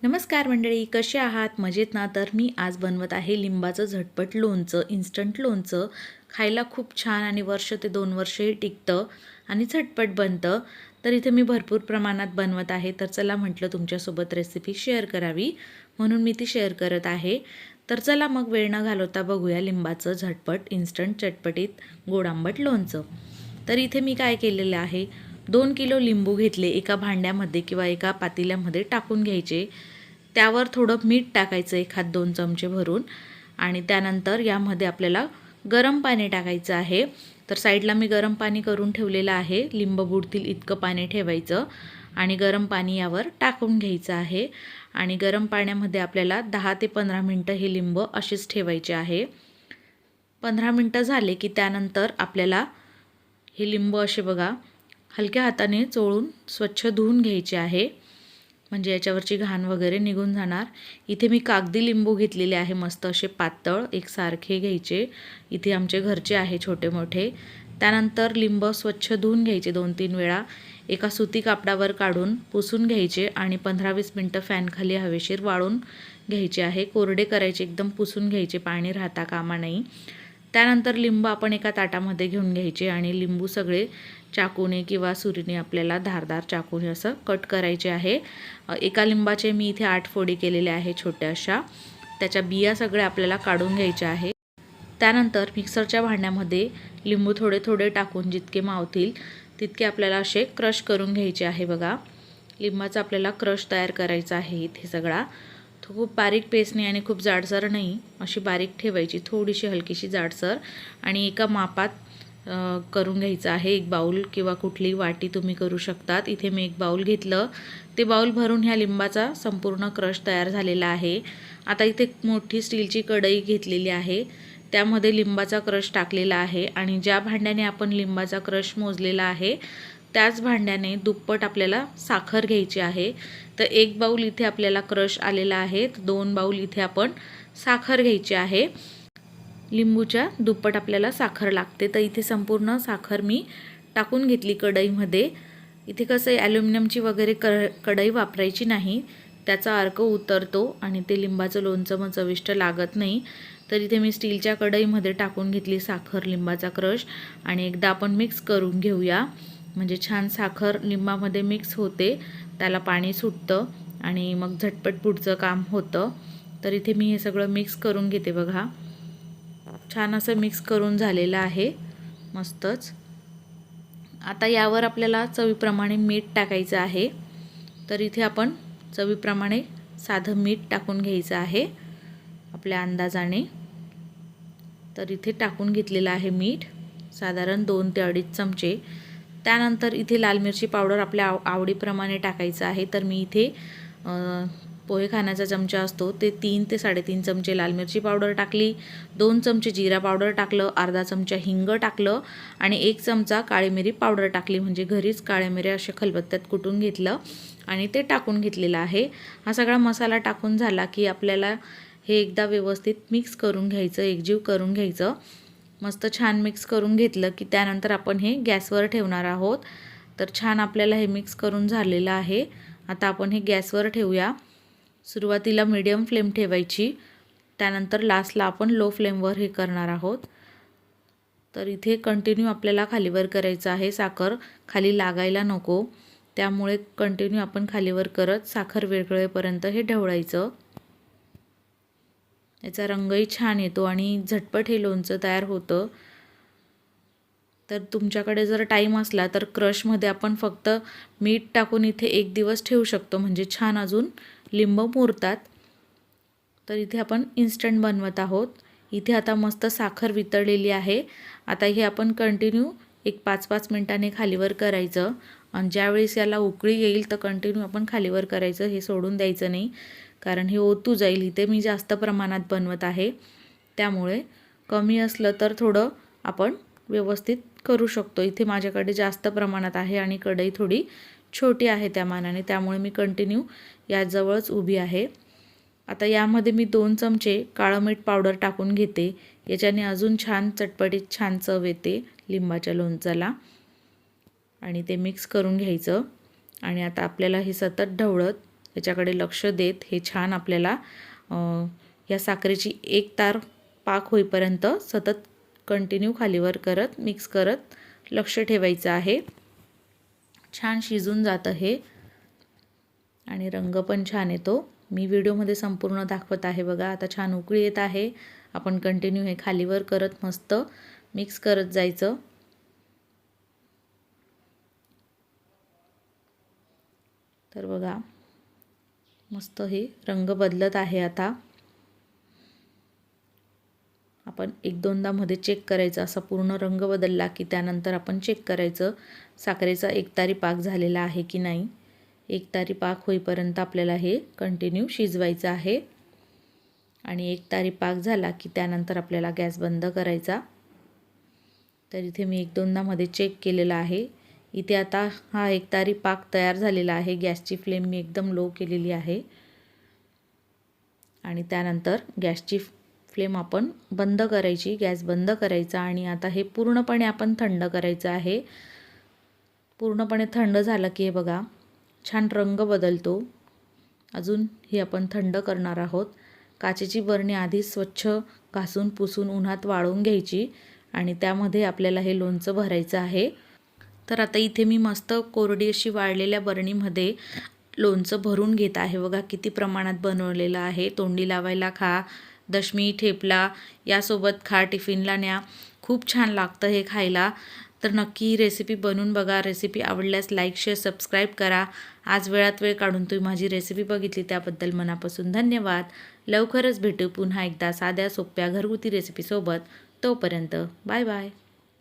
नमस्कार मंडळी, कसे आहात? मजेत ना? तर मी आज बनवत आहे लिंबाचं झटपट लोणचं, इन्स्टंट लोणचं. खायला खूप छान आणि वर्ष ते 2 वर्षही टिकतं आणि झटपट बनतं. तर इथे मी भरपूर प्रमाणात बनवत आहे. तर चला म्हटलं तुमच्यासोबत रेसिपी शेअर करावी, म्हणून मी ती शेअर करत आहे. तर चला मग वेळ न घालवता बघूया लिंबाचं झटपट, इन्स्टंट, चटपटीत, गोड आंबट लोणचं. तर इथे मी काय केलेलं आहे, 2 किलो लिंबू घेतले. एका भांड्यामध्ये किंवा एका पातेल्यामध्ये टाकून घ्यायचे. त्यावर थोडं मीठ टाकायचं, 1-2 चमचे भरून. आणि त्यानंतर यामध्ये आपल्याला गरम पाणी टाकायचं आहे. तर साईडला मी गरम पाणी करून ठेवलेलं आहे. लिंब बुडतील इतकं पाणी ठेवायचं आणि गरम पाणी यावर टाकून घ्यायचं आहे. आणि गरम पाण्यामध्ये आपल्याला 10 ते 15 मिनटं हे लिंब असेच ठेवायचे आहे. 15 मिनटं झाले की त्यानंतर आपल्याला हे लिंब असे बघा हलक्या हाताने चोळून स्वच्छ धुवून घ्यायचे आहे, म्हणजे याच्यावरची घाण वगैरे निघून जाणार. इथे मी कागदी लिंबू घेतलेले आहे, मस्त असे पातळ एकसारखे घ्यायचे. इथे आमचे घरचे आहे छोटे मोठे. त्यानंतर लिंब स्वच्छ धुवून घ्यायचे 2-3 वेळा. एका सुती कापडावर काढून पुसून घ्यायचे आणि 15-20 मिनटं फॅनखाली हवेशीर वाळून घ्यायचे आहे. कोरडे करायचे, एकदम पुसून घ्यायचे, पाणी राहता कामा नाही. त्यानंतर लिंब आपण एका ताटामध्ये घेऊन घ्यायचे आणि लिंबू सगळे चाकूने किंवा सुरीने आपल्याला धारदार चाकूने असं कट करायचे आहे. एका लिंबाचे मी इथे 8 फोडी केलेल्या आहे छोट्या अशा. त्याच्या बिया सगळ्या आपल्याला काढून घ्यायच्या आहे. त्यानंतर मिक्सरच्या भांड्यामध्ये लिंबू थोडे थोडे टाकून जितके मावतील तितके आपल्याला असे क्रश करून घ्यायचे आहे. बघा, लिंबाचा आपल्याला क्रश तयार करायचा आहे इथे सगळा. तो खूप बारीक पेस्ट नाही आणि खूप जाडसर नाही, अशी बारीक ठेवायची, थोडीशी हलकीशी जाडसर. आणि एका मापात करून घ्यायचं आहे. एक बाऊल किंवा कुठली वाटी तुम्ही करू शकतात. इथे मी एक बाऊल घेतलं. ते बाऊल भरून ह्या लिंबाचा संपूर्ण क्रश तयार झालेला आहे. आता इथे मोठी स्टीलची कढई घेतलेली आहे, त्यामध्ये लिंबाचा क्रश टाकलेला आहे. आणि ज्या भांड्याने आपण लिंबाचा क्रश मोजलेला आहे त्याच भांड्याने दुप्पट आपल्याला साखर घ्यायची आहे. तर 1 बाऊल इथे आपल्याला क्रश आलेला आहे, 2 बाऊल इथे आपण साखर घ्यायची आहे. लिंबूच्या दुप्पट आपल्याला साखर लागते. तर इथे संपूर्ण साखर मी टाकून घेतली कढईमध्ये. इथे कसं आहे, ॲल्युमिनियमची वगैरे कढई वापरायची नाही, त्याचा अर्क उतरतो आणि ते लिंबाचं लोणचं मग चविष्ट लागत नाही. तर इथे मी स्टीलच्या कढईमध्ये टाकून घेतली साखर, लिंबाचा क्रश. आणि एकदा आपण मिक्स करून घेऊया, म्हणजे छान साखर लिंबामध्ये मिक्स होते, त्याला पाणी सुटतं आणि मग झटपट पुढचं काम होतं. तर इथे मी हे सगळं मिक्स करून घेते. बघा, छान असं मिक्स करून झालेलं आहे मस्तच. आता यावर आपल्याला चवीप्रमाणे मीठ टाकायचं आहे. तर इथे आपण चवीप्रमाणे साधं मीठ टाकून घ्यायचं आहे आपल्या अंदाजाने. तर इथे टाकून घेतलेलं आहे मीठ, साधारण 2 ते 2.5 चमचे. त्यानंतर इथे लाल मिरची पावडर आपल्या आवडीप्रमाणे टाकायचं आहे. तर मी इथे पोहे खाण्याचा चमचा असतो ते 3 ते 3.5 चमचे लाल मिरची पावडर टाकली, 2 चमचे जिरा पावडर टाकलं, अर्धा चमचा हिंग टाकलं आणि 1 चमचा काळी मिरी पावडर टाकली, म्हणजे घरीच काळ्या मिऱ्या अशा खलबत्त्यात कुटून घेतलं आणि ते टाकून घेतलेलं आहे. हा सगळा मसाला टाकून झाला की आपल्याला हे एकदा व्यवस्थित मिक्स करून घ्यायचं, एकजीव करून घ्यायचं. मस्त छान मिक्स करून घेतलं की त्यानंतर आपण हे गॅसवर ठेवणार आहोत. तर छान आपल्याला हे मिक्स करून झालेलं आहे. आता आपण हे गॅसवर ठेवूया. सुरुवातीला मीडियम फ्लेम ठेवायची, त्यानंतर लास्टला आपण लो फ्लेमवर हे करणार आहोत. तर इथे कंटिन्यू आपल्याला खालीवर करायचं आहे, साखर खाली लागायला नको, त्यामुळे कंटिन्यू आपण खालीवर करत साखर विरघळेपर्यंत हे ढवळायचं. याचा रंगही छान येतो आणि झटपट हे लोणचं तयार होतं. तर तुमच्याकडे जर टाईम असला तर क्रशमध्ये आपण फक्त मीठ टाकून इथे 1 दिवस ठेवू शकतो, म्हणजे छान अजून लिंब मुरतात. तर इथे आपण इन्स्टंट बनवत आहोत. इथे आता मस्त साखर वितळलेली आहे. आता हे आपण कंटिन्यू एक 5-5 मिनिटांनी खालीवर करायचं आणि ज्यावेळेस याला उकळी येईल तर कंटिन्यू आपण खालीवर करायचं, हे सोडून द्यायचं नाही, कारण हे ओतू जाईल. इथे मी जास्त प्रमाणात बनवत आहे, त्यामुळे कमी असलं तर थोडं आपण व्यवस्थित करू शकतो. इथे माझ्याकडे जास्त प्रमाणात आहे आणि कढई थोडी छोटी आहे त्या मानाने, त्यामुळे मी कंटिन्यू याजवळच उभी आहे. आता यामध्ये मी 2 चमचे काळं मीठ पावडर टाकून घेते, याच्याने अजून छान चटपटीत छान चव येते लिंबाच्या लोणच्याला. आणि ते मिक्स करून घ्यायचं आणि आता आपल्याला हे सतत ढवळत याच्याकडे लक्ष देत हे छान आपल्याला या साखरेची एक तार पाक होईपर्यंत सतत कंटिन्यू खालीवर करत मिक्स करत लक्ष ठेवायचं आहे. छान शिजून जातं हे आणि रंग पण छान येतो. मी व्हिडिओमध्ये संपूर्ण दाखवत आहे बघा. आता छान उकळी येत आहे. आपण कंटिन्यू हे खालीवर करत मस्त मिक्स करत जायचं. तर बघा मस्त हे रंग बदलत आहे. आता आपण एक दोनदा मध्ये चेक करायचं. असा पूर्ण रंग बदलला की त्यानंतर आपण चेक करायचं साखरेचा एकतारी पाक झालेला आहे की नाही. एकतारी पाक होईपर्यंत आपल्याला हे कंटिन्यू शिजवायचं आहे आणि एकतारी पाक झाला की त्यानंतर आपल्याला गॅस बंद करायचा. तर इथे मी एक दोनदा मध्ये चेक केलेला आहे. इथे आता हा एकतारी पाक तयार झालेला आहे. गॅसची फ्लेम मी एकदम लो केलेली आहे आणि त्यानंतर गॅसची फ्लेम आपण बंद करायची. गॅस बंद करायचा आणि आता हे पूर्णपणे आपण थंड करायचं आहे. पूर्णपणे थंड झालं की हे बघा छान रंग बदलतो. अजून हे आपण थंड करणार आहोत. काचेची बरणी आधी स्वच्छ घासून पुसून उन्हात वाळवून घ्यायची आणि त्यामध्ये आपल्याला हे लोणचं भरायचं आहे. तर आता इथे मी मस्त कोरडी अशी वाळलेल्या बरणीमध्ये लोणचं भरून घेत आहे. बघा किती प्रमाणात बनवलेलं आहे. तोंडी लावायला खा, दशमी ठेपला यासोबत खा, टिफिनला न्या. खूप छान लागतं हे खायला. तर नक्की ही रेसिपी बनवून बघा. रेसिपी आवडल्यास लाईक शेअर सबस्क्राईब करा. आज वेळात वेळ काढून तुम्ही माझी रेसिपी बघितली त्याबद्दल मनापासून धन्यवाद. लवकरच भेटू पुन्हा एकदा साध्या सोप्या घरगुती रेसिपीसोबत. तोपर्यंत बाय बाय.